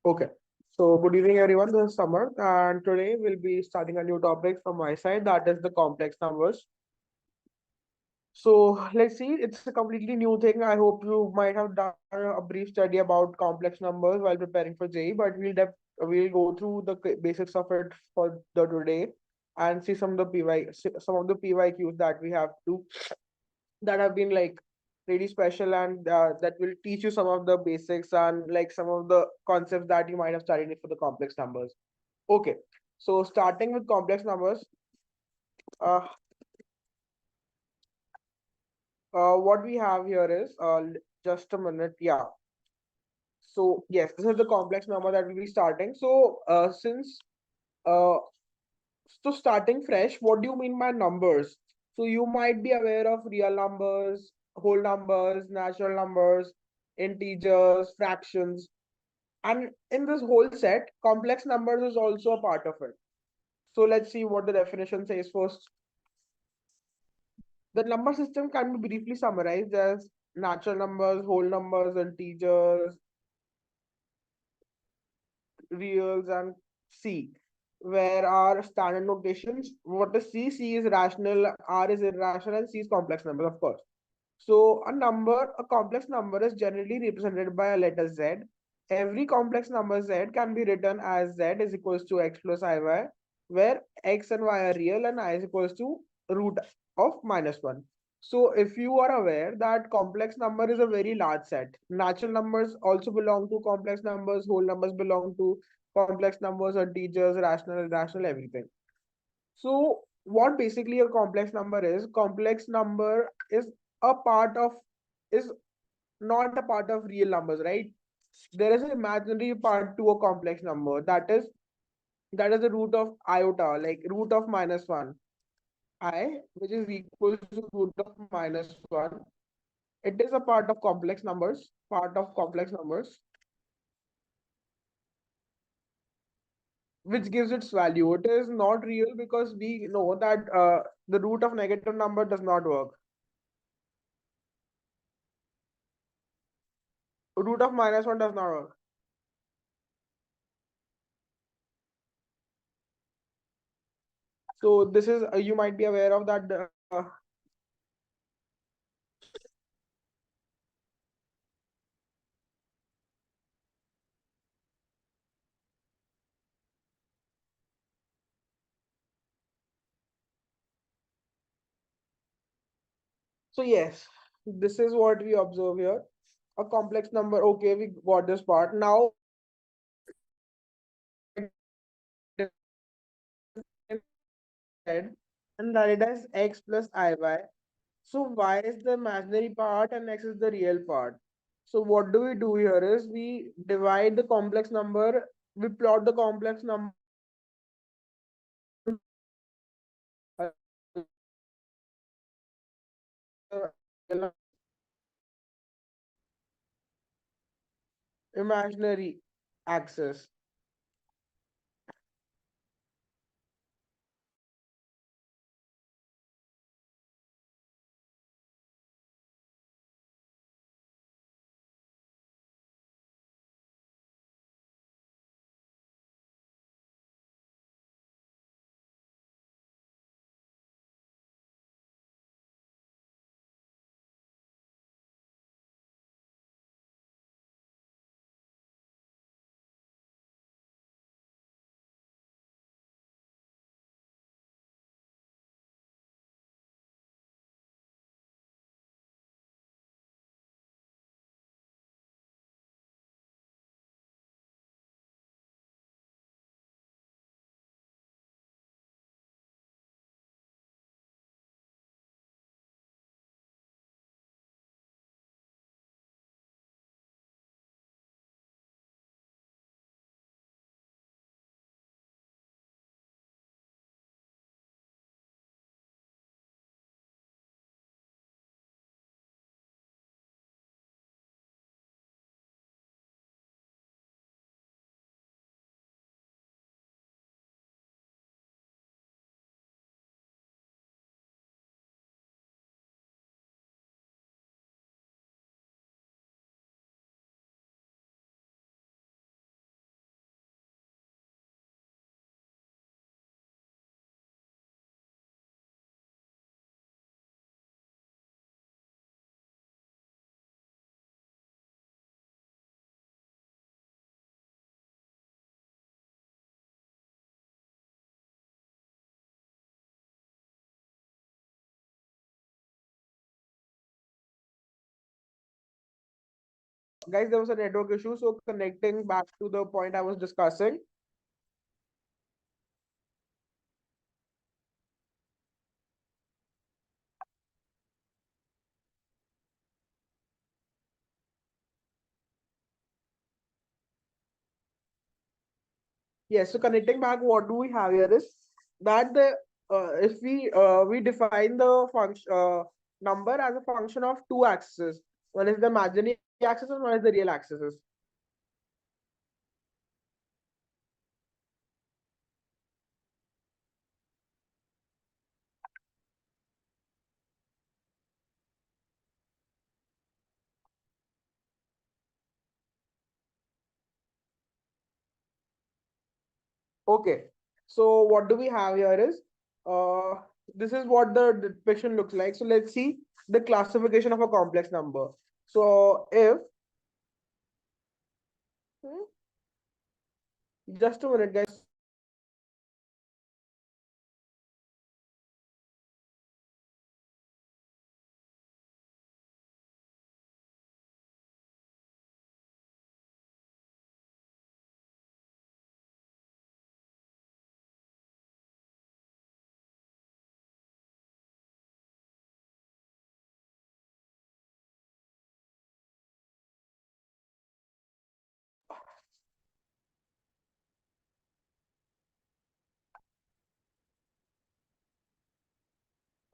Okay. So good evening, everyone. This is Samarth, and today we'll be starting a new topic from my side, that is the complex numbers. So let's see, it's a completely new thing. I hope you might have done a brief study about complex numbers while preparing for JEE, but we'll go through the basics of it for the today and see some of the PYQs that we have to that have been like really special and that will teach you some of the basics and like some of the concepts that you might have studied for the complex numbers. Okay, so starting with complex numbers, uh, what we have here is just a minute. Yeah. So yes, this is the complex number that we'll be starting. So since uh, so starting fresh, what do you mean by numbers? So you might be aware of real numbers, whole numbers, natural numbers, integers, fractions. And in this whole set, complex numbers is also a part of it. So let's see what the definition says first. The number system can be briefly summarized as natural numbers, whole numbers, integers, reals, and C, where are standard notations. What is C? C is rational, R is irrational, and C is complex numbers, of course. So a complex number is generally represented by a letter Z. Every complex number Z can be written as Z is equals to X plus IY, where X and Y are real and I is equals to root of -1. So if you are aware that complex number is a very large set, natural numbers also belong to complex numbers, whole numbers belong to complex numbers, integers, rational, irrational, everything. So what basically a complex number is? Complex number a part of is not a part of real numbers, right? There is an imaginary part to a complex number that is the root of iota, like root of -1, I, which is equals to root of -1. It is a part of complex numbers, which gives its value. It is not real because we know that the root of negative number does not work. Root of -1 does not work. So this is you might be aware of that. So yes, this is what we observe here. A complex number. Okay, we got this part. Now and that it as X plus IY. So y is the imaginary part and X is the real part. So what do we do here is we divide the complex number, we plot the complex number imaginary axis. guys, there was a network issue. So connecting back to the point I was discussing. Yes, so connecting back, what do we have here is that the if we define the function number as a function of two axes. One is the imaginary axis and one is the real axis. Okay, so what do we have here is uh this is what the depiction looks like. So let's see the classification of a complex number. So if hmm, just a minute, guys.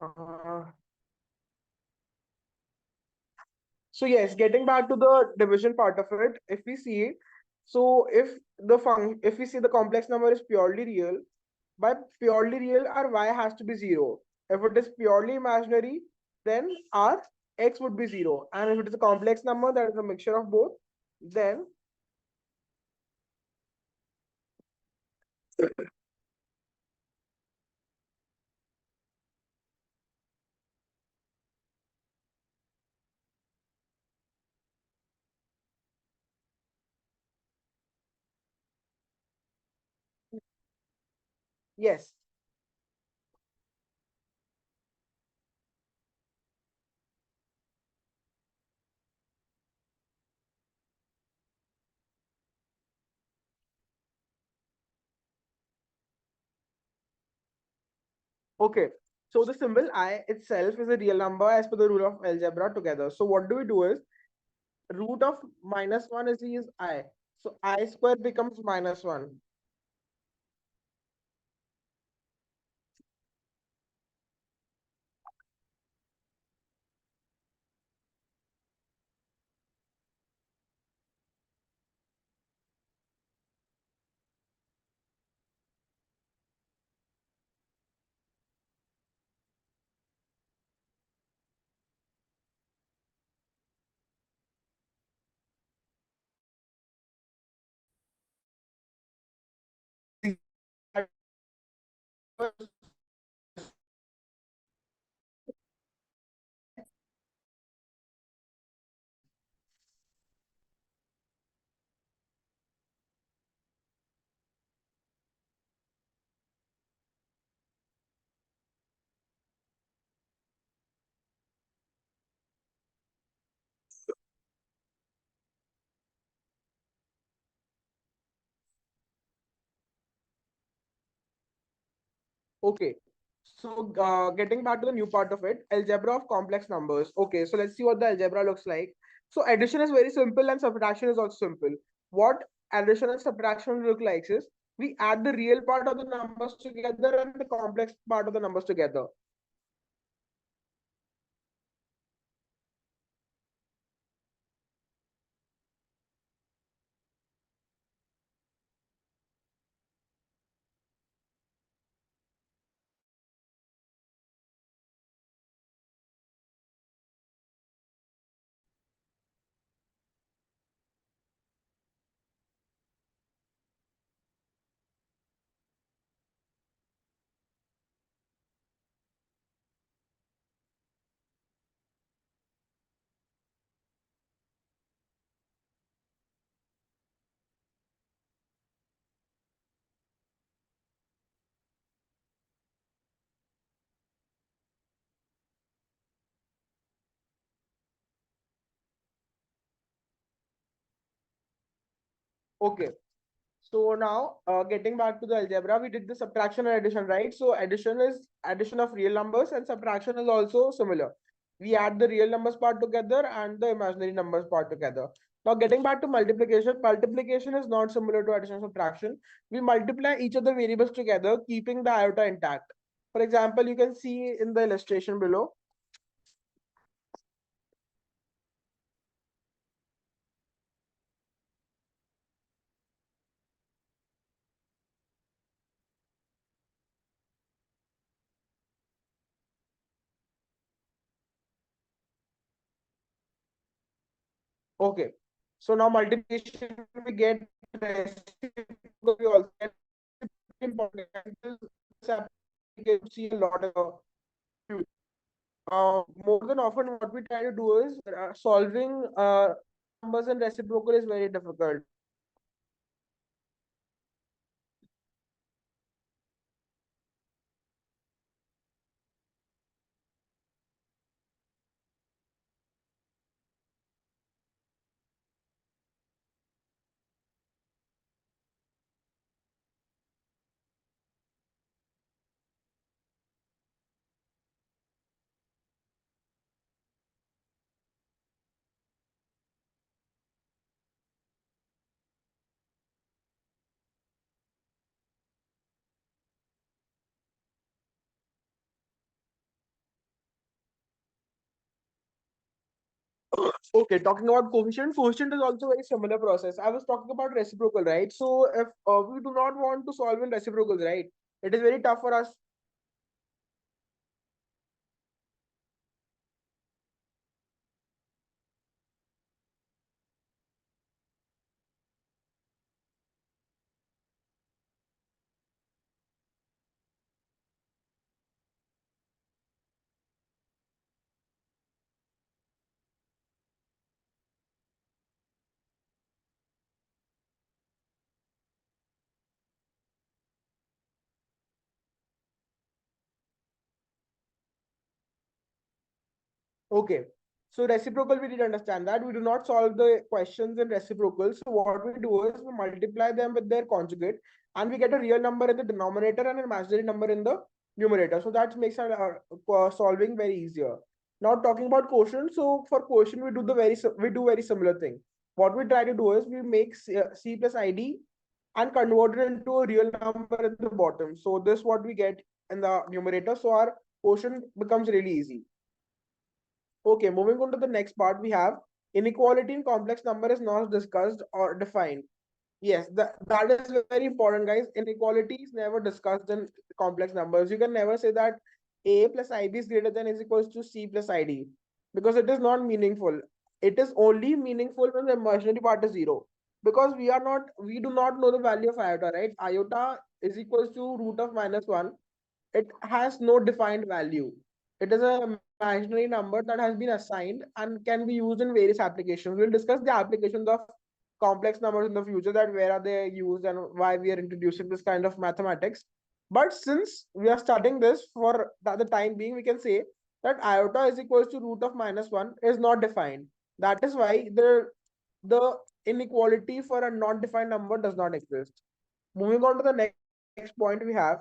Uh, So yes, getting back to the division part of it, if we see it, so if we see the complex number is purely real, by purely real our y has to be zero. If it is purely imaginary, then our x would be zero. And if it is a complex number that is a mixture of both, then yes. Okay. So the symbol I itself is a real number as per the rule of algebra together. So what do we do is root of minus one is I. So I square becomes minus one. Okay. So getting back to the new part of it, algebra of complex numbers. Okay, so let's see what the algebra looks like. So addition is very simple and subtraction is also simple. What addition and subtraction look like is we add the real part of the numbers together and the complex part of the numbers together. Okay. So now, getting back to the algebra, we did the subtraction and addition, right? So addition is addition of real numbers, and subtraction is also similar. We add the real numbers part together and the imaginary numbers part together. Now, getting back to multiplication, multiplication is not similar to addition and subtraction. We multiply each of the variables together, keeping the iota intact. For example, you can see in the illustration below. Okay. So now multiplication we get reciprocal, we also get important. This application see a lot of more than often what we try to do is solving numbers and reciprocal is very difficult. Okay, talking about coefficient, coefficient is also very similar process. I was talking about reciprocal, right? So if we do not want to solve in reciprocals, right, it is very tough for us. Okay. So reciprocal, we did understand that. We do not solve the questions in reciprocals. So what we do is we multiply them with their conjugate and we get a real number in the denominator and an imaginary number in the numerator. So that makes our solving very easier. Now talking about quotient. So for quotient, we do very similar thing. What we try to do is we make C plus ID and convert it into a real number at the bottom. So this what we get in the numerator. So our quotient becomes really easy. Okay, moving on to the next part, we have inequality in complex number is not discussed or defined. Yes, that is very important, guys. Inequality is never discussed in complex numbers. You can never say that A plus IB is greater than is equals to C plus ID because it is not meaningful. It is only meaningful when the imaginary part is zero. Because we do not know the value of iota, right? Iota is equals to root of minus one. It has no defined value. It is an imaginary number that has been assigned and can be used in various applications. We'll discuss the applications of complex numbers in the future, that where are they used and why we are introducing this kind of mathematics. But since we are studying this for the time being, we can say that iota is equals to root of minus one is not defined. That is why the inequality for a not defined number does not exist. Moving on to the next point we have.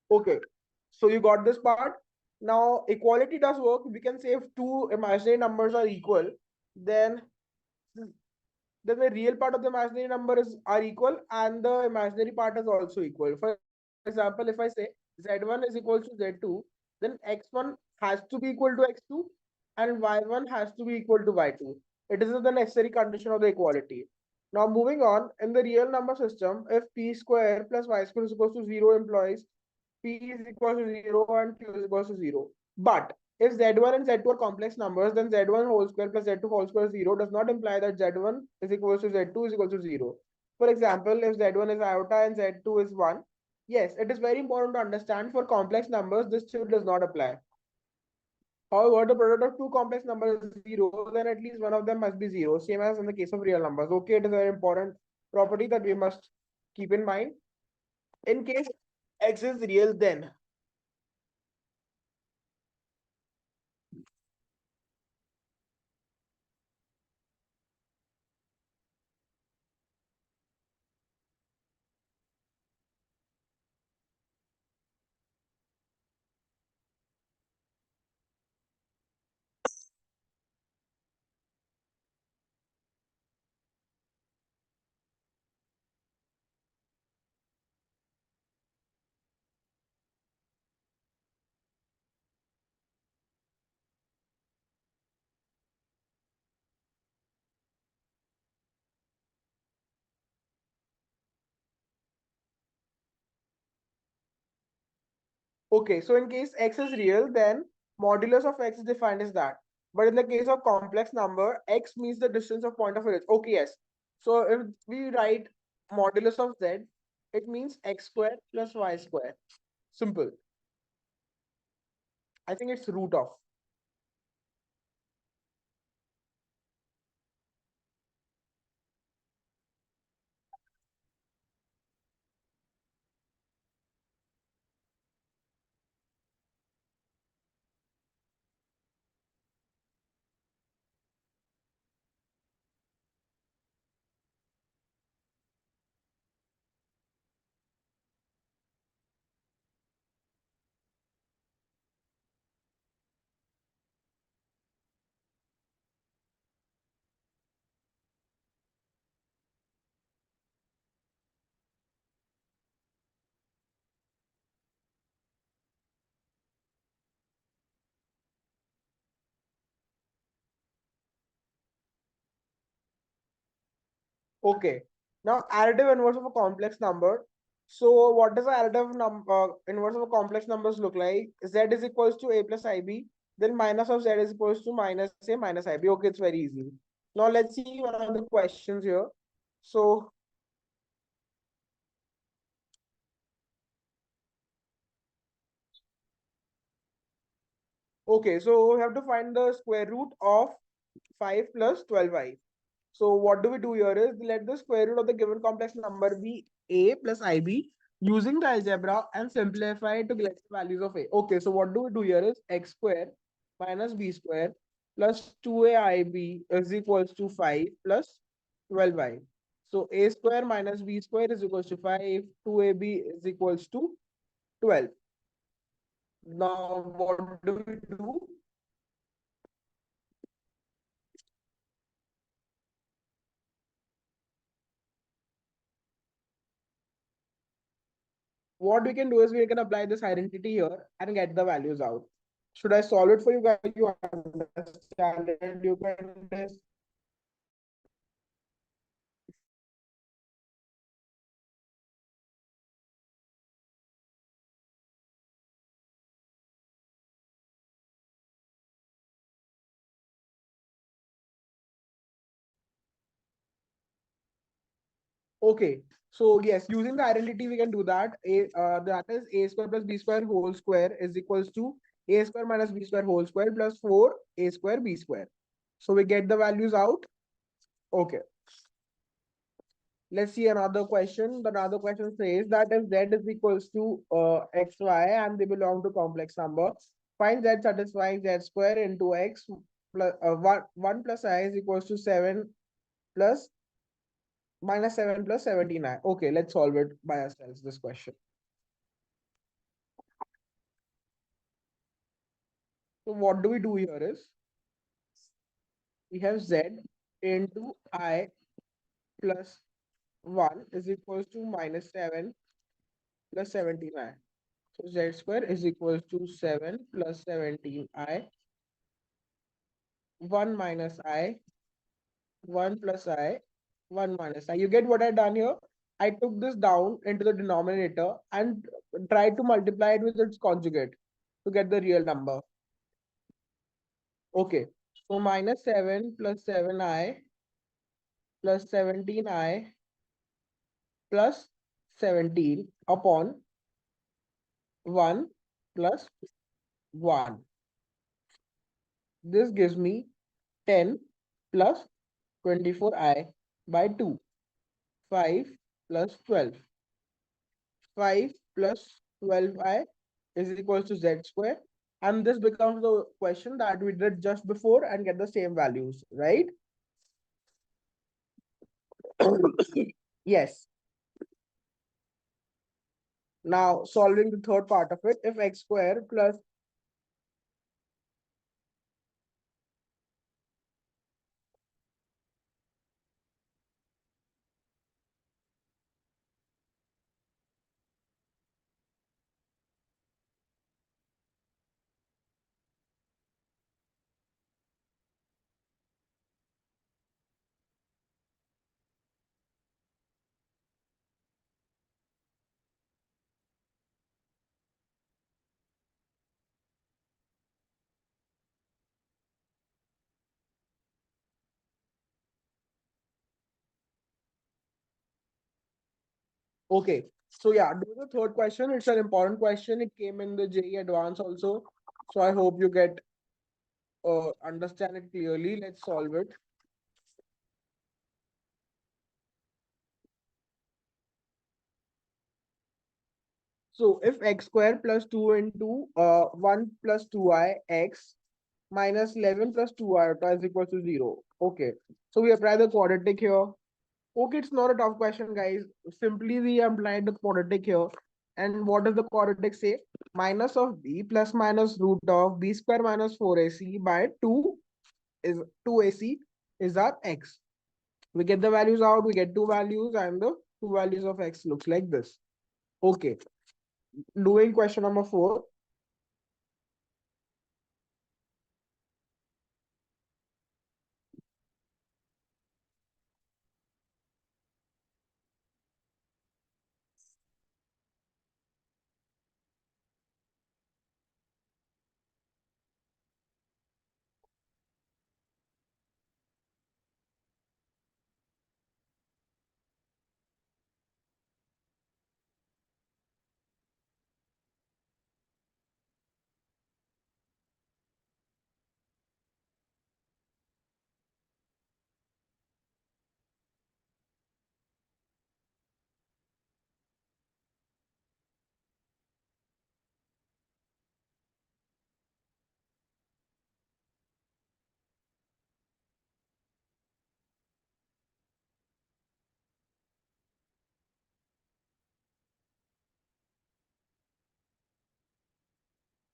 Okay, so you got this part. Now, equality does work. We can say if two imaginary numbers are equal, then then the real part of the imaginary number is are equal and the imaginary part is also equal. For example, if I say z1 is equal to z2, then x1 has to be equal to x2 and y1 has to be equal to y2. It is the necessary condition of the equality. Now, moving on, in the real number system, if p square plus y square is equal to 0 implies P is equal to 0 and Q is equal to 0. But if Z1 and Z2 are complex numbers, then Z1 whole square plus Z2 whole square 0 does not imply that Z1 is equal to Z2 is equal to 0. For example, if Z1 is iota and Z2 is 1, yes, it is very important to understand for complex numbers, this still does not apply. However, the product of two complex numbers is 0, then at least one of them must be 0, same as in the case of real numbers. Okay, it is a very important property that we must keep in mind. In case X is real, then okay, so in case X is real, then modulus of X is defined as that. But in the case of complex number, X means the distance of point of origin. Okay, yes. So if we write modulus of Z, it means X square plus Y square. Simple. I think it's root of. Okay. Now additive inverse of a complex number. So what does the additive inverse of a complex numbers look like? Z is equals to A plus IB. Then minus of Z is equals to minus A minus IB. Okay, it's very easy. Now let's see one of the questions here. So okay, so we have to find the square root of 5 plus 12i. So what do we do here is let the square root of the given complex number be A plus IB using the algebra and simplify it to get the values of A. Okay, so what do we do here is x square minus b square plus 2aib is equals to 5 plus 12i. So a square minus b square is equals to 5, 2ab is equals to 12. Now what do we do? What we can do is we can apply this identity here and get the values out. Should I solve it for you guys? You understand it? You can just okay. So yes, using the identity, we can do that. That is a square plus b square whole square is equals to a square minus b square whole square plus 4 a square b square. So we get the values out. Okay. Let's see another question. The another question says that if z is equals to xy and they belong to complex number, find z satisfying z square into x plus 1 plus I is equals to 7 plus minus 7 plus 79. Okay, let's solve it by ourselves, this question. So what do we do here is we have z into I plus 1 is equals to minus 7 plus 79. So z square is equals to 7 plus 17i, 1 minus I, 1 plus I, 1 minus I. You get what I done here? I took this down into the denominator and tried to multiply it with its conjugate to get the real number. Okay, so minus 7 plus 7i plus 17i plus 17 upon 1 plus 1. This gives me 10 plus 24i by 2. 5 plus 12. 5 plus 12i is equals to z square. And this becomes the question that we did just before and get the same values, right? Yes. Now solving the third part of it, if x square plus okay. So yeah, do the third question. It's an important question. It came in the JEE Advance also. So I hope you get understand it clearly. Let's solve it. So if x square plus 2 into 1 plus 2i x minus 11 plus 2 iota is equal to 0. Okay. So we apply the quadratic here. Okay, it's not a tough question, guys. Simply we apply the quadratic here. And what does the quadratic say? Minus of b plus minus root of b square minus 4ac by 2 is 2ac is our x. We get the values out, we get two values, and the two values of x looks like this. Okay. Doing question number 4.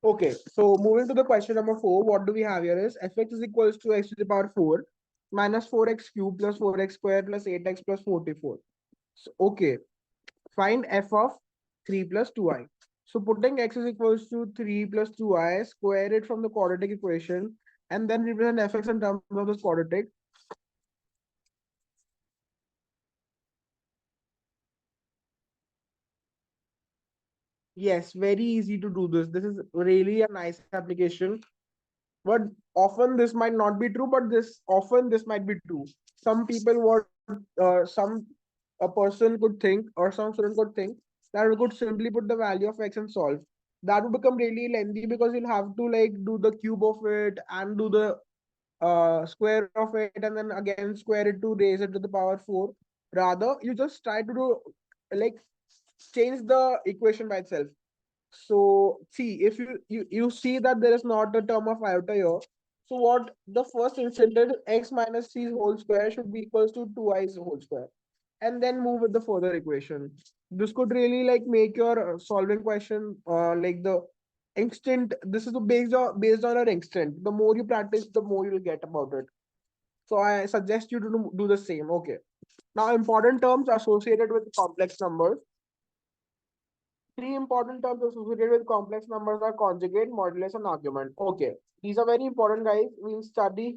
Okay, so moving to the question number 4, what do we have here is fx is equals to x to the power 4 minus 4x cube plus 4x square plus 8x plus 44. So, okay, find f of 3 plus 2i. So putting x is equals to 3 plus 2i, square it from the quadratic equation, and then represent fx in terms of this quadratic. Yes, very easy to do this. This is really a nice application. But often this might not be true, but this might be true. Some people what some a person could think or some student could think that we could simply put the value of x and solve. That would become really lengthy because you'll have to like do the cube of it and do the square of it and then again square it to raise it to the power 4. Rather, you just try to do like change the equation by itself. So see, if you see that there is not a term of iota here, so what the first instant is x minus c whole square should be equals to 2i's whole square, and then move with the further equation. This could really like make your solving question like the instant. This is the based on an instant. The more you practice, the more you'll get about it. So I suggest you to do the same. Okay. Now important terms associated with complex numbers. Three important terms associated with complex numbers are conjugate, modulus, and argument. Okay, these are very important, guys. We'll study.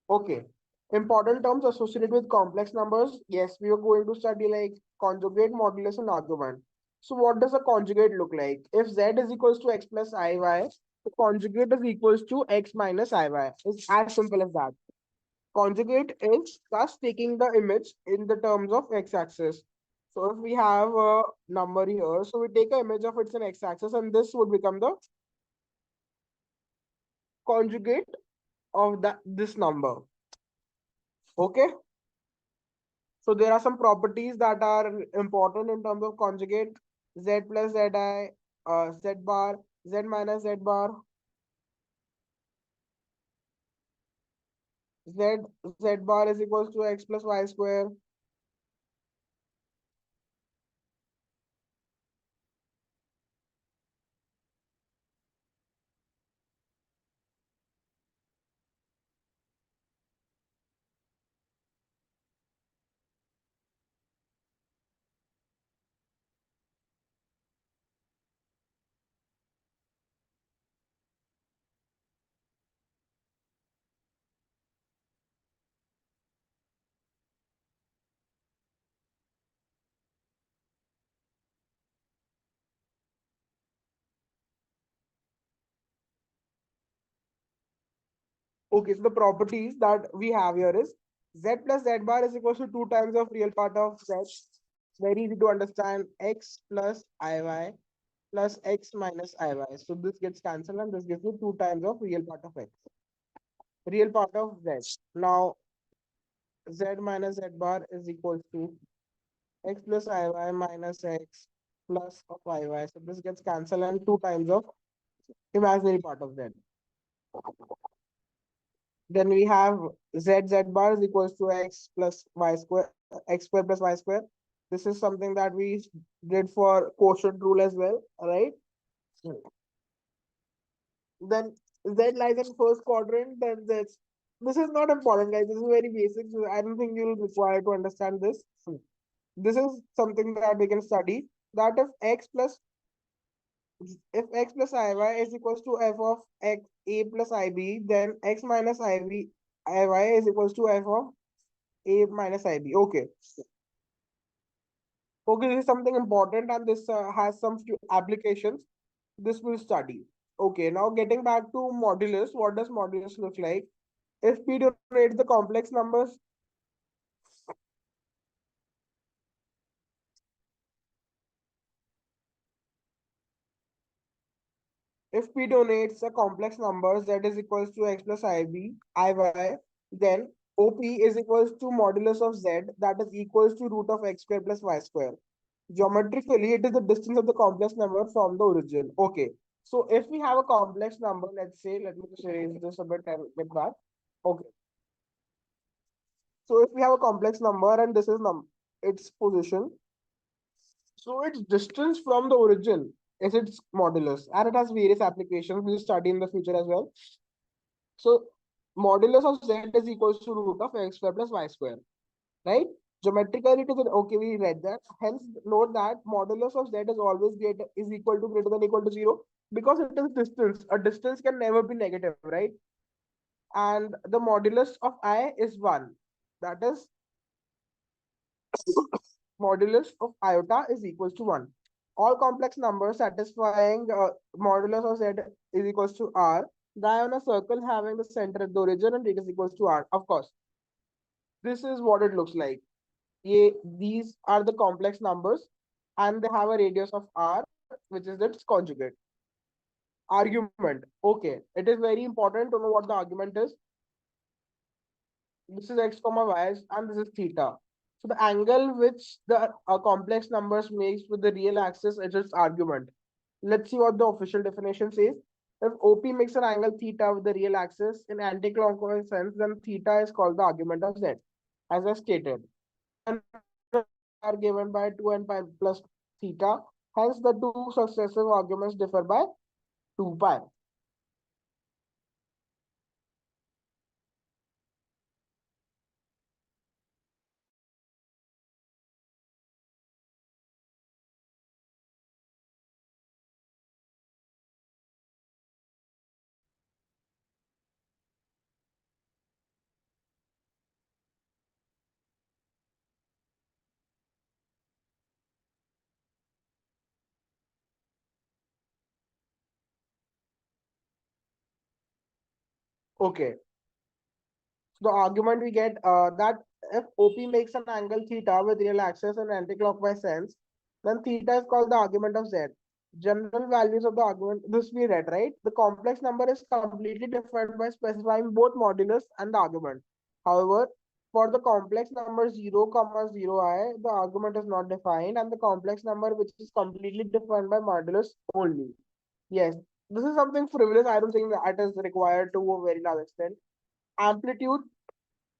Okay. Important terms associated with complex numbers. Yes, we are going to study like conjugate, modulus, and argument. So what does a conjugate look like? If z is equals to x plus iy, the conjugate is equals to x minus iy. It's as simple as that. Conjugate is thus taking the image in the terms of x-axis. So if we have a number here, so we take an image of its an x-axis, and this would become the conjugate of that this number. Okay. So there are some properties that are important in terms of conjugate. Z plus zi, z bar, z minus z bar, z bar is equals to x plus y square. Okay, so the properties that we have here is z plus z bar is equals to 2 times of real part of z. Very easy to understand. X plus iy plus x minus iy. So this gets cancelled and this gives you 2 times of real part of x. Real part of z. Now z minus z bar is equals to x plus iy minus x plus of iy. So this gets cancelled and 2 times of imaginary part of z. Then we have z bar is equals to x plus y square, x square plus y square. This is something that we did for quotient rule as well, right? Then z lies in first quadrant, then this is not important, guys. This is very basic. So I don't think you'll require to understand this. This is something that we can study. That if x plus iy is equals to f of x a plus ib, then x minus iy is equals to f of a minus ib. Okay. Okay, this is something important and this has some few applications. This will study. Okay, now getting back to modulus, what does modulus look like? If p denotes the complex numbers, if p donates a complex numbers that is equals to x plus iy, then OP is equals to modulus of z that is equals to root of x square plus y square. Geometrically, it is the distance of the complex number from the origin. Okay. So if we have a complex number, let's say, let me just erase this a bit and get back. Okay. So if we have a complex number and this is its position, so its distance from the origin is its modulus, and it has various applications we'll study in the future as well. So modulus of z is equals to root of x square plus y square, right? Geometrically, it is okay. We read that. Hence, note that modulus of z is always greater than equal to 0 because it is distance. A distance can never be negative, right? And the modulus of I is 1. That is modulus of iota is equals to 1. All complex numbers satisfying modulus of z is equals to r die on a circle having the center at the origin and it is equals to r. Of course, this is what it looks like. These are the complex numbers and they have a radius of r, which is its conjugate. Argument. Okay, it is very important to know what the argument is. This is x comma y and this is theta. So the angle which the complex numbers makes with the real axis is its argument. Let's see what the official definition says. If OP makes an angle theta with the real axis in anticlockwise sense, then theta is called the argument of z, as I stated. And are given by 2 and pi plus theta. Hence, the two successive arguments differ by 2 pi. Okay. So the argument we get that if OP makes an angle theta with real axis and anticlockwise sense, then theta is called the argument of Z. General values of the argument, this we read, right? The complex number is completely defined by specifying both modulus and the argument. However, for the complex number 0, comma 0i, the argument is not defined, and the complex number which is completely defined by modulus only. Yes, this is something frivolous. I don't think that is required to a very large extent. Amplitude,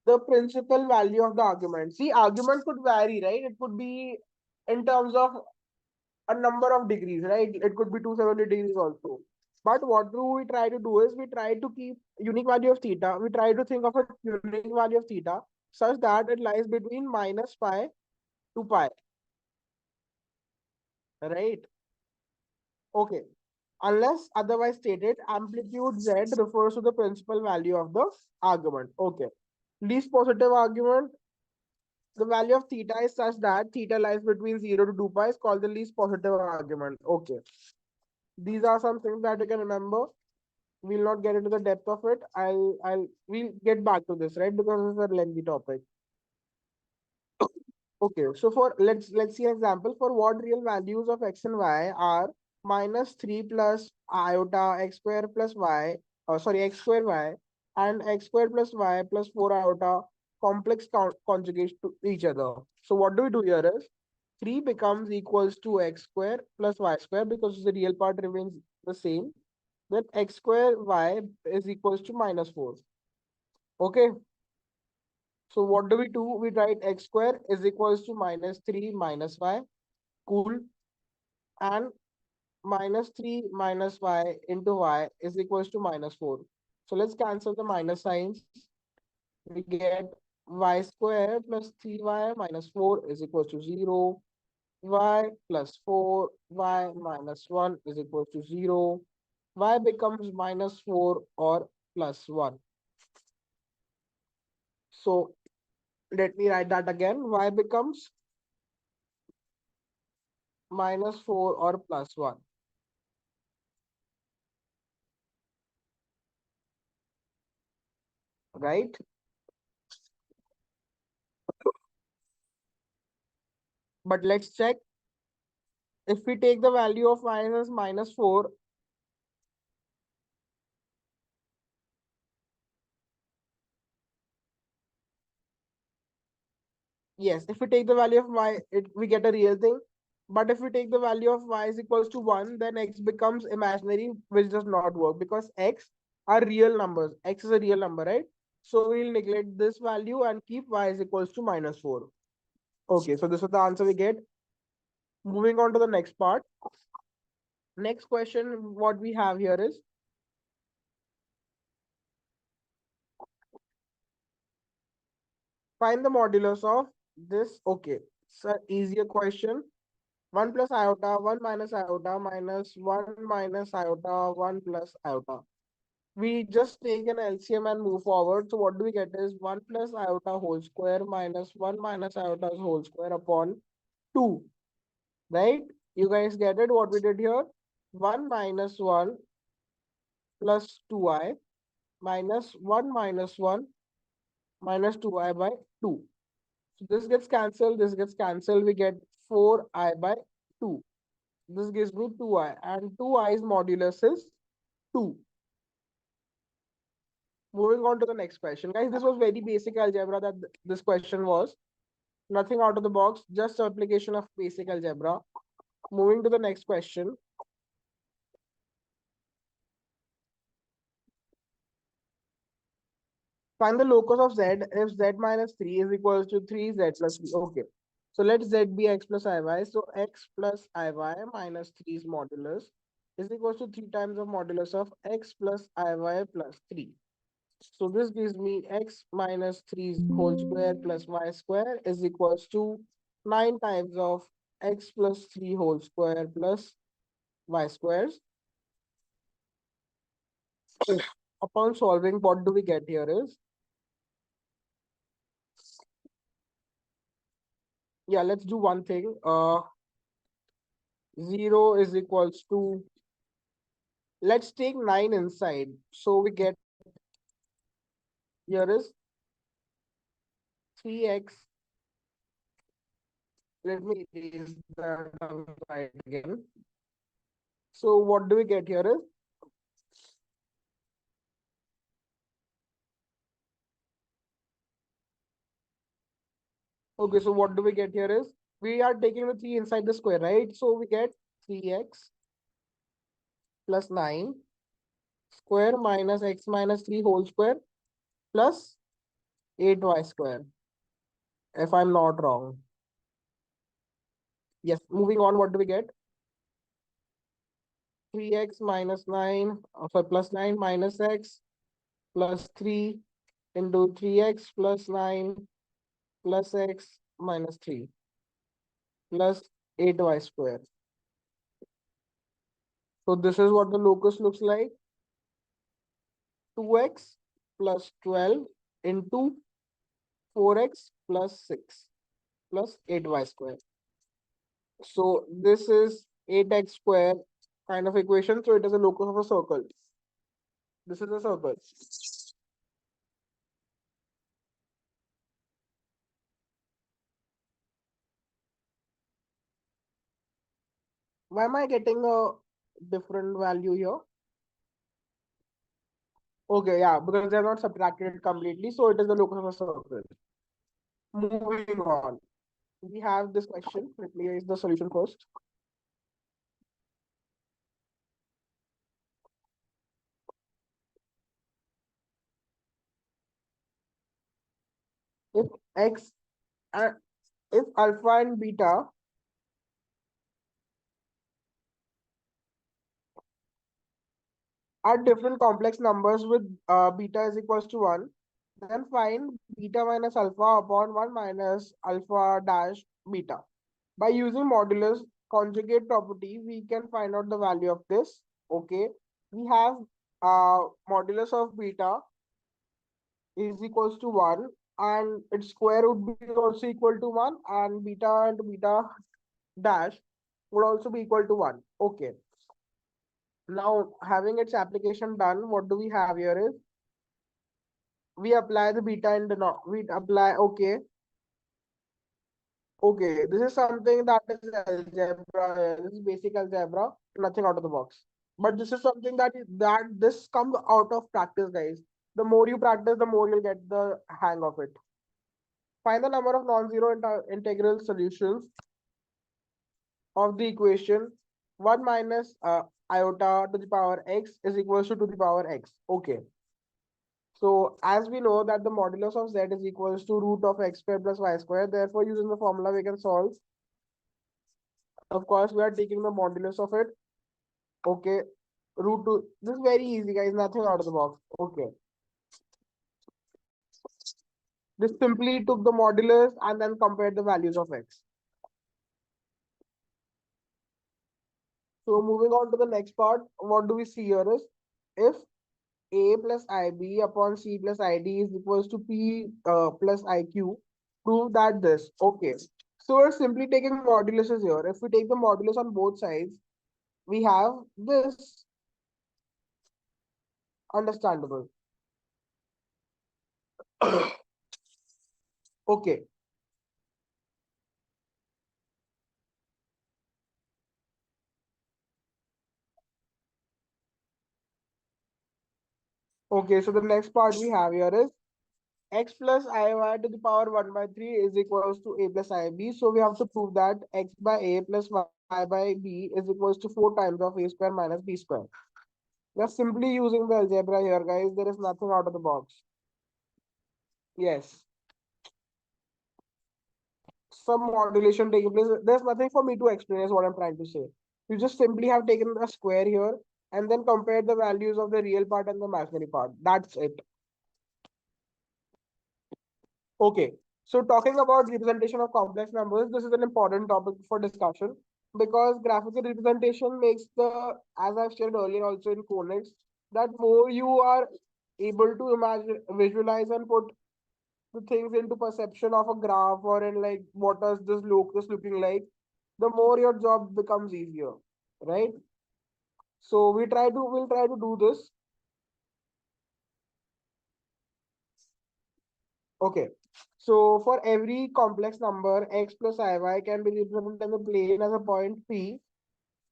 the principal value of the argument. See, argument could vary, right? It could be in terms of a number of degrees, right? It could be 270 degrees also. But what do we try to do is we try to keep unique value of theta. We try to think of a unique value of theta such that it lies between minus pi to pi, right? Okay. Unless otherwise stated, amplitude Z refers to the principal value of the argument. Okay. Least positive argument, the value of theta is such that theta lies between 0 to 2 pi is called the least positive argument. Okay. These are some things that you can remember. We'll not get into the depth of it. We'll get back to this, right? Because it's a lengthy topic. Okay, so for let's see an example for what real values of x and y are minus 3 plus iota x square plus y, sorry, x square y and x square plus y plus 4 iota complex conjugate to each other. So what do we do here is 3 becomes equals to x square plus y square because the real part remains the same. Then x square y is equals to minus 4. Okay. So what do? We write x square is equals to minus 3 minus y. Cool. And minus 3 minus y into y is equals to minus 4. So let's cancel the minus signs. We get y square plus 3y minus 4 is equals to 0. Y plus 4, y minus 1 is equals to 0. Y becomes minus 4 or plus 1. So let me write that again. Y becomes minus 4 or plus 1. Right? But let's check. If we take the value of y as minus 4, yes, if we take the value of y, we get a real thing. But if we take the value of y is equals to 1, then x becomes imaginary, which does not work because x are real numbers. X is a real number, right? So we'll neglect this value and keep y is equals to minus 4. Okay, so this is the answer we get. Moving on to the next part. Next question, what we have here is find the modulus of this. Okay, it's an easier question. 1 plus iota, 1 minus iota, minus 1 minus iota, 1 plus iota. We just take an LCM and move forward. So what do we get is 1 plus iota whole square minus 1 minus iota whole square upon 2. Right? You guys get it? What we did here? 1 minus 1 plus 2i minus 1 minus 1 minus 2i by 2. So this gets cancelled, this gets cancelled. We get 4i by 2. This gives me 2i, and 2i's modulus is 2. Moving on to the next question. Guys, this was very basic algebra that this question was. Nothing out of the box, just application of basic algebra. Moving to the next question. Find the locus of z if z minus 3 is equals to 3z plus 3. Okay. So let z be x plus iy. So x plus iy minus 3's modulus is equals to 3 times of modulus of x plus iy plus 3. So this gives me x minus 3 whole square plus y square is equals to 9 times of x plus 3 whole square plus y squares. Upon solving, what do we get here is, yeah, let's do one thing. 0 is equals to, let's take 9 inside. So we get Here is 3x. Let me erase that right again. So what do we get here is okay. So what do we get here is we are taking the 3 inside the square, right? So we get 3x plus 9 square minus x minus 3 whole square plus 8y square, if I'm not wrong. Yes, moving on, what do we get? 3x minus 9, sorry, plus 9 minus x plus 3 into 3x plus 9 plus x minus 3 plus 8y square. So this is what the locus looks like. 2x plus 12 into 4x plus 6 plus 8y square. So this is 8x square kind of equation. So it is a locus of a circle. This is a circle. Why am I getting a different value here? Okay, yeah, because they're not subtracted completely. So it is the locus of a circle. Moving on. We have this question. Let me erase the solution first. If x and if alpha and beta are different complex numbers with beta is equals to 1, then find beta minus alpha upon 1 minus alpha dash beta. By using modulus conjugate property, we can find out the value of this. Okay, we have modulus of beta is equals to 1 and its square would be also equal to 1 and beta and beta dash would also be equal to 1. Okay. Now, having its application done, what do we have here is we apply the beta and the no, we apply, okay. Okay, this is something that is algebra, this is basic algebra, nothing out of the box. But this is something that this comes out of practice, guys. The more you practice, the more you'll get the hang of it. Find the number of non-zero integral solutions of the equation 1 minus iota to the power x is equals to the power x. Okay. So as we know that the modulus of z is equals to root of x square plus y square, therefore using the formula we can solve. Of course, we are taking the modulus of it. Okay. Root 2. This is very easy, guys. Nothing out of the box. Okay. This simply took the modulus and then compared the values of x. So moving on to the next part, what do we see here is if a plus ib upon c plus id is equals to p plus iq, prove that this. Okay. So we're simply taking moduluses here. If we take the modulus on both sides, we have this. Understandable. Okay. Okay. So the next part we have here is x plus iy to the power 1 by 3 is equals to a plus ib. So we have to prove that x by a plus y by b is equals to 4 times of a square minus b square. We are simply using the algebra here, guys. There is nothing out of the box. Yes. Some modulation taking place. There's nothing for me to explain is what I'm trying to say. You just simply have taken the square here and then compared the values of the real part and the imaginary part. That's it. Okay. So talking about representation of complex numbers, this is an important topic for discussion because graphical representation makes the, as I've shared earlier also in phonics, that more you are able to imagine, visualize and put the things into perception of a graph or in like what does this locus looking like, the more your job becomes easier, right? So we'll try to do this. Okay. So for every complex number, x plus iy can be represented in the plane as a point P,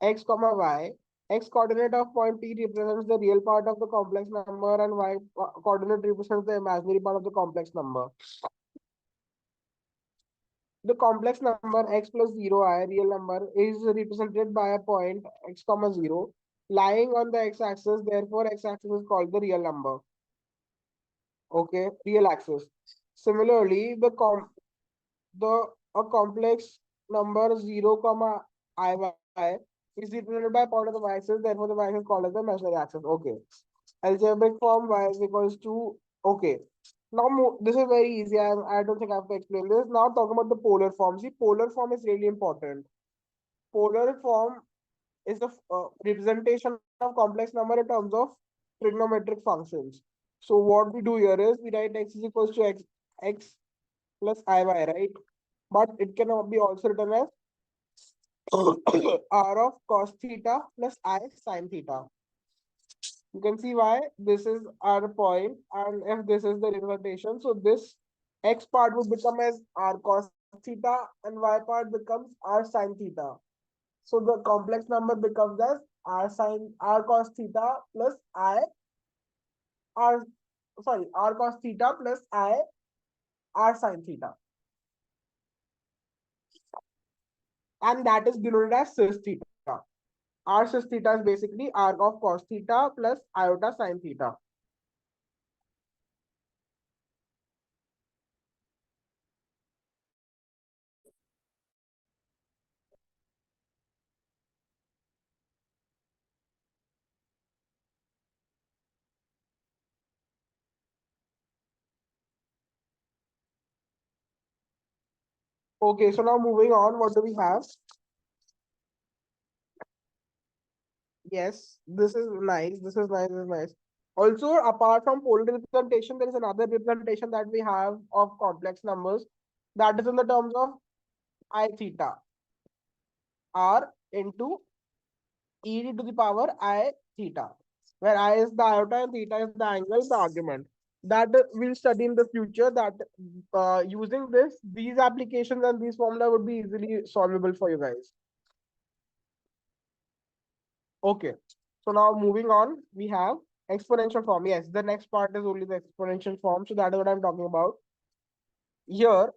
x comma y. X coordinate of point P represents the real part of the complex number and y coordinate represents the imaginary part of the complex number. The complex number x plus 0 I, real number, is represented by a point x comma 0 lying on the x-axis. Therefore, x-axis is called the real number. Okay, real axis. Similarly, the a complex number 0 comma iy is represented by a point of the y-axis. Therefore, the y-axis is called as the imaginary axis. Okay. Algebraic form y is equals to, okay. Now this is very easy. I don't think I have to explain this. Now talking about the polar form. See, polar form is really important. Polar form is the representation of complex number in terms of trigonometric functions. So what we do here is we write x is equals to x plus iy, right? But it can be also written as r of cos theta plus I sin theta. You can see why this is our point, and if this is the representation, so this x part would become as r cos theta and y part becomes r sin theta. So the complex number becomes as r cos theta plus I r sorry r cos theta plus I r sin theta, and that is denoted as cis theta. R cis theta is basically arc of cos theta plus iota sin theta. Okay, so now moving on, what do we have? Yes, this is nice. This is nice. This is nice. Also, apart from polar representation, there is another representation that we have of complex numbers. That is in the terms of I theta, r into e to the power I theta, where I is the iota and theta is the angle, the argument. That we'll study in the future. That using these applications and these formula would be easily solvable for you guys. Okay. So now moving on, we have exponential form. Yes, the next part is only the exponential form. So that is what I'm talking about. Here,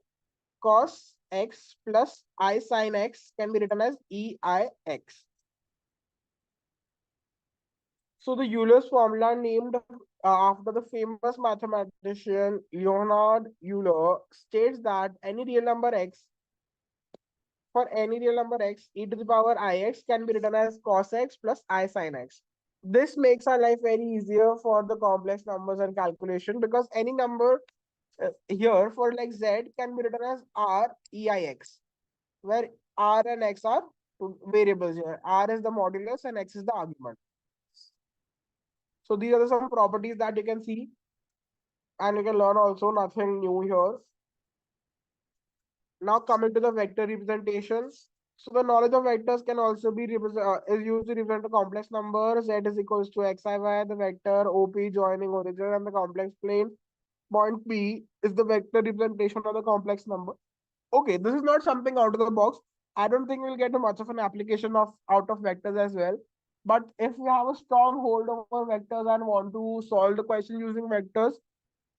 cos x plus I sin x can be written as EIX. So the Euler's formula, named after the famous mathematician Leonhard Euler, states that any real number x, for any real number x, e to the power ix can be written as cos x plus I sin x. This makes our life very easier for the complex numbers and calculation, because any number here for like z can be written as r EIX, where r and x are variables here. R is the modulus and x is the argument. So these are some properties that you can see, and you can learn also, nothing new here. Now coming to the vector representations. So the knowledge of vectors can also be is used to represent a complex number. Z is equals to xi, the vector OP joining origin and the complex plane. Point P is the vector representation of the complex number. Okay, this is not something out of the box. I don't think we'll get much of an application of out of vectors as well. But if you have a strong hold over vectors and want to solve the question using vectors,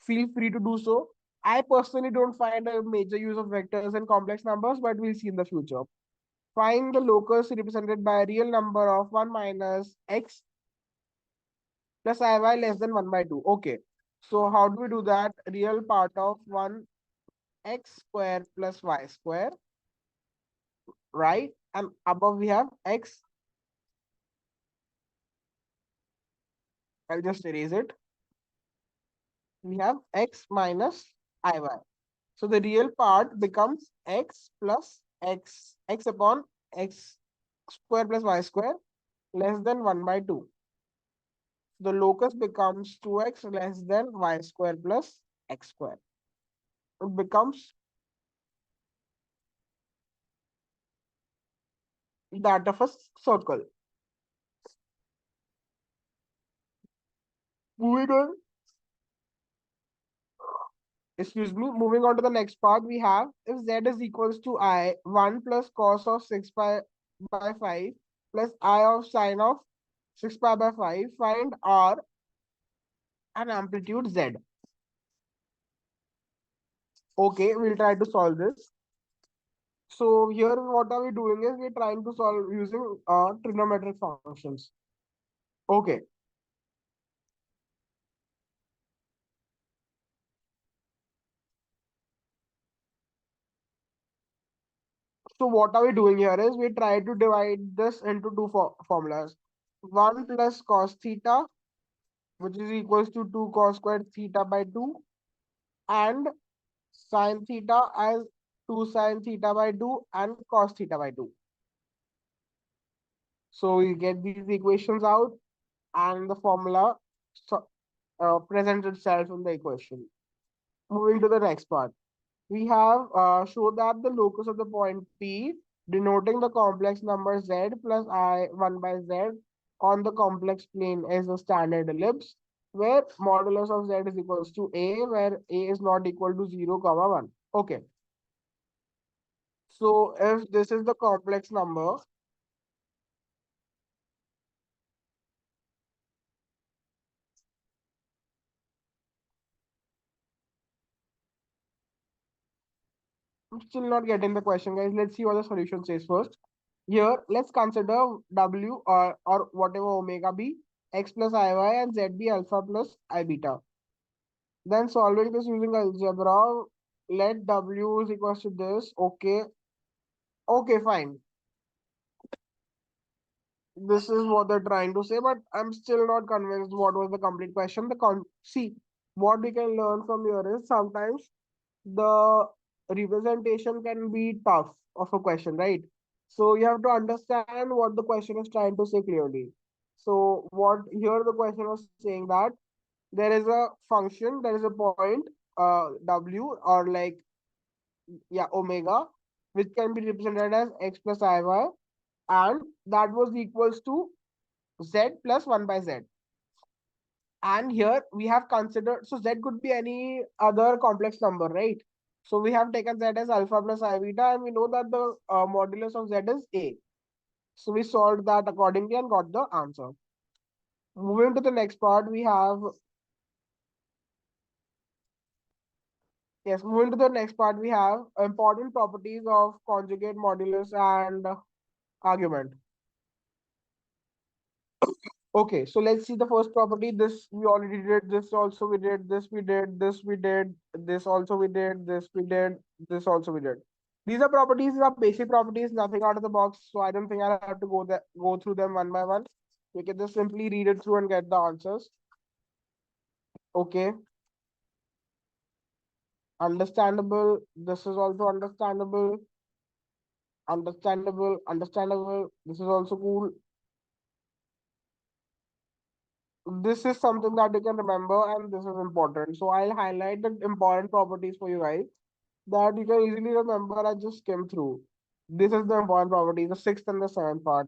feel free to do so. I personally don't find a major use of vectors in complex numbers, but we'll see in the future. Find the locus represented by a real number of 1 minus x plus iy less than 1 by 2. Okay. So how do we do that? Real part of 1 x square plus y square, right? And above we have x. I'll just erase it. We have x minus iy. So the real part becomes x plus x upon x square plus y square less than 1 by 2. The locus becomes 2x less than y square plus x square. It becomes that of a circle. Moving on. excuse me, moving on to the next part, we have if z is equals to I, 1 plus cos of 6 pi by 5 plus I of sine of 6 pi by 5, find R and amplitude z. Okay, we'll try to solve this. So here what are we doing is we're trying to solve using trigonometric functions. Okay, so what are we doing here is we try to divide this into two formulas. 1 plus cos theta, which is equals to 2 cos squared theta by 2, and sine theta as 2 sine theta by 2 and cos theta by 2. So we get these equations out and the formula presents itself in the equation. Moving to the next part. We have show that the locus of the point P denoting the complex number z plus I 1 by z on the complex plane is a standard ellipse where modulus of z is equals to a, where a is not equal to 0 comma 1. Okay, so if this is the complex number, I'm still not getting the question, guys. Let's see what the solution says first. Here, let's consider w or whatever omega be x plus iy and z be alpha plus I beta. Then solving this using algebra, let w is equals to this. Okay, okay, fine. This is what they're trying to say, but I'm still not convinced what was the complete question. See, what we can learn from here is sometimes the representation can be tough of a question, right? So you have to understand what the question is trying to say clearly. So what here the question was saying that there is a function, there is a point, w or like yeah omega, which can be represented as x plus iy, and that was equals to z plus 1 by z. And here we have considered, so z could be any other complex number, right? So we have taken z as alpha plus I beta, and we know that the modulus of z is a. So we solved that accordingly and got the answer. Moving to the next part, we have, yes, moving to the next part, we have important properties of conjugate modulus and argument. Okay, so let's see the first property. This we already did, this also we did, this we did, this we did, this also we did, this we did, this also we did. These are properties, these are basic properties, nothing out of the box. So I don't think I'll have to go through them one by one. We can just simply read it through and get the answers. Okay, understandable. This is also understandable. Understandable, understandable. This is also cool. This is something that you can remember, and this is important. So I'll highlight the important properties for you guys that you can easily remember. I just came through. This is the important property, the sixth and the seventh part.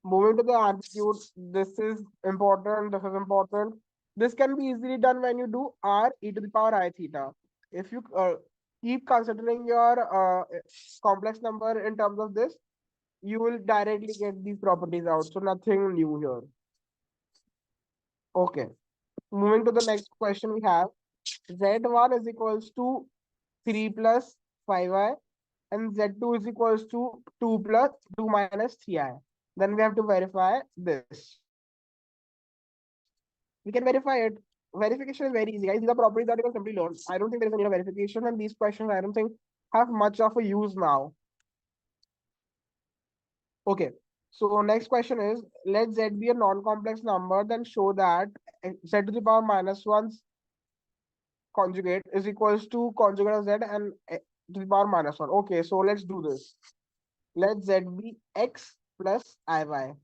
Moving to the amplitude, this is important. This is important. This can be easily done when you do r e to the power I theta. If you keep considering your complex number in terms of this, you will directly get these properties out. So nothing new here. Okay. Moving to the next question, we have z1 is equals to 3 plus 5i and z2 is equals to 2 plus 2 minus 3i. Then we have to verify this. We can verify it. Verification is very easy, guys. These are properties that you can simply learn. I don't think there is any verification, and these questions I don't think have much of a use now. Okay. So next question is, let z be a non-complex number, then show that z to the power minus 1's conjugate is equals to conjugate of z and to the power minus 1. Okay, so let's do this. Let z be x plus iy.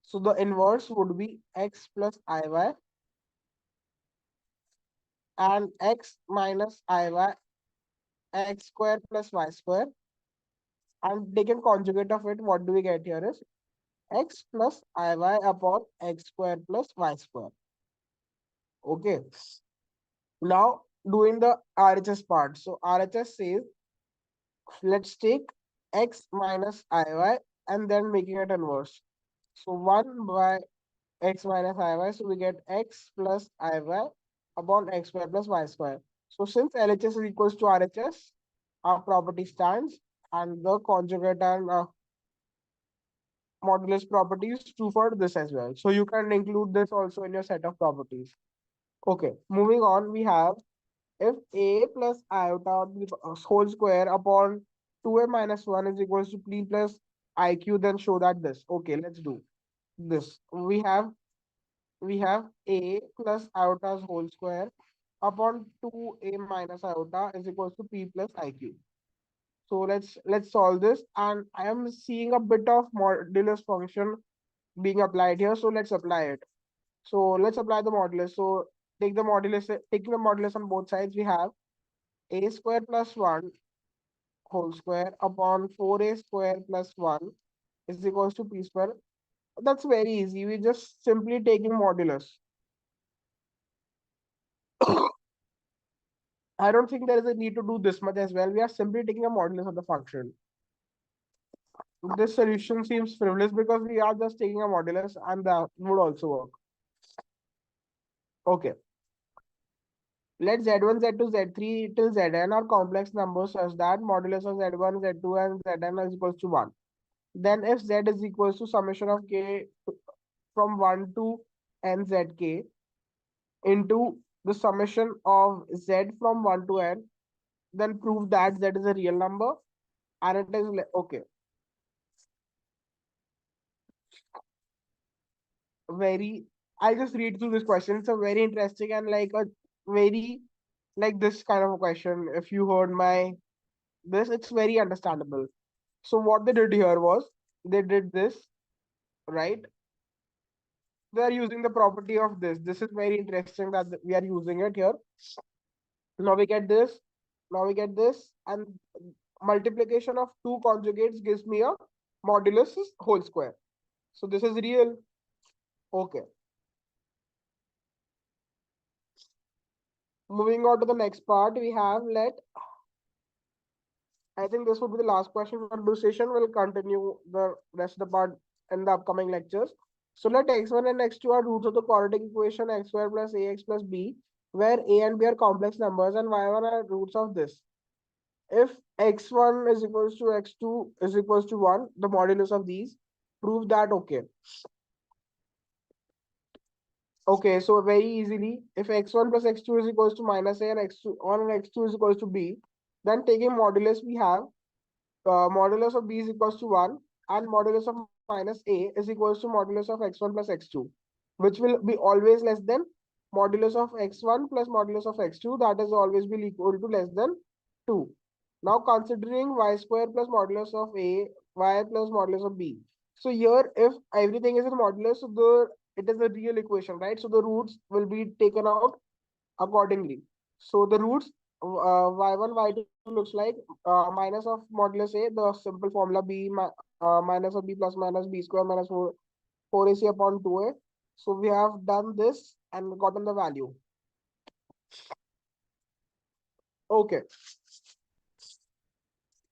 So the inverse would be x plus iy and x minus iy, x square plus y square. And taken conjugate of it, what do we get here is x plus iy upon x square plus y square. Okay. Now doing the RHS part. So RHS says, let's take x minus iy and then making it inverse. So 1 by x minus iy, so we get x plus iy upon x square plus y square. So since LHS is equals to RHS, our property stands, and the conjugate and modulus property is true for this as well. So you can include this also in your set of properties. Okay, moving on, we have if a plus iota whole square upon 2a minus 1 is equals to p plus iq, then show that this. Okay, let's do this. We have a plus iota's whole square upon 2a minus iota is equals to p plus iq. So let's solve this, and I am seeing a bit of modulus function being applied here. So let's apply it. So let's apply the modulus. So taking the modulus on both sides, we have a square plus 1 whole square upon 4a square plus 1 is equals to p square. That's very easy. We're just simply taking modulus. I don't think there is a need to do this much as well. We are simply taking a modulus of the function. This solution seems frivolous because we are just taking a modulus, and that would also work. Okay. Let Z1, Z2, Z3 till Zn are complex numbers such that modulus of Z1, Z2, and Zn is equals to 1. Then if Z is equals to summation of k from 1 to n zk into the summation of Z from 1 to n, then prove that Z is a real number, and it is okay. I'll just read through this question. It's a very interesting and like a very like this kind of a question. If you heard this, it's very understandable. So what they did here was they did this, right? They are using the property of this. This is very interesting that we are using it here. Now we get this. Now we get this, and multiplication of two conjugates gives me a modulus whole square. So this is real. Okay. Moving on to the next part, we have I think this would be the last question for this session. We'll continue the rest of the part in the upcoming lectures. So let x1 and x2 are roots of the quadratic equation x square plus ax plus b, where a and b are complex numbers and y1 are roots of this. If x1 is equals to x2 is equals to 1, the modulus of these, prove that okay. Okay, so very easily, if x1 plus x2 is equals to minus a and x1 and x2 is equals to b, then taking modulus, we have modulus of b is equals to 1 and modulus of minus a is equals to modulus of x1 plus x2, which will be always less than modulus of x1 plus modulus of x2, that is always be equal to less than 2. Now considering y square plus modulus of a, y plus modulus of b. So here, if everything is in modulus, so it is a real equation, right? So the roots will be taken out accordingly. So the roots y1, y2 looks like minus of modulus a, the simple formula minus of b plus minus b square minus 4ac upon 2a. So we have done this and gotten the value. Okay.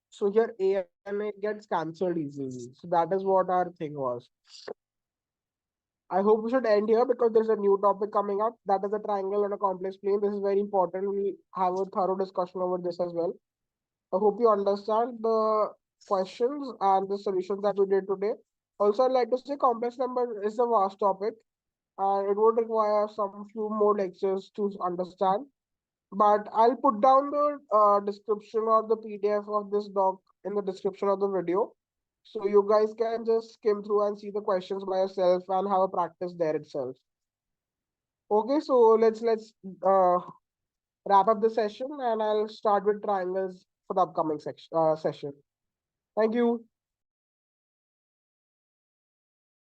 So here a and a gets cancelled easily. So that is what our thing was. I hope we should end here because there's a new topic coming up. That is a triangle on a complex plane. This is very important. We'll have a thorough discussion over this as well. I hope you understand the questions and the solutions that we did today. Also, I'd like to say complex number is a vast topic and it would require some few more lectures to understand. But I'll put down the description or the PDF of this doc in the description of the video. So you guys can just skim through and see the questions by yourself and have a practice there itself. Okay, so let's wrap up the session and I'll start with triangles for the upcoming session. Thank you.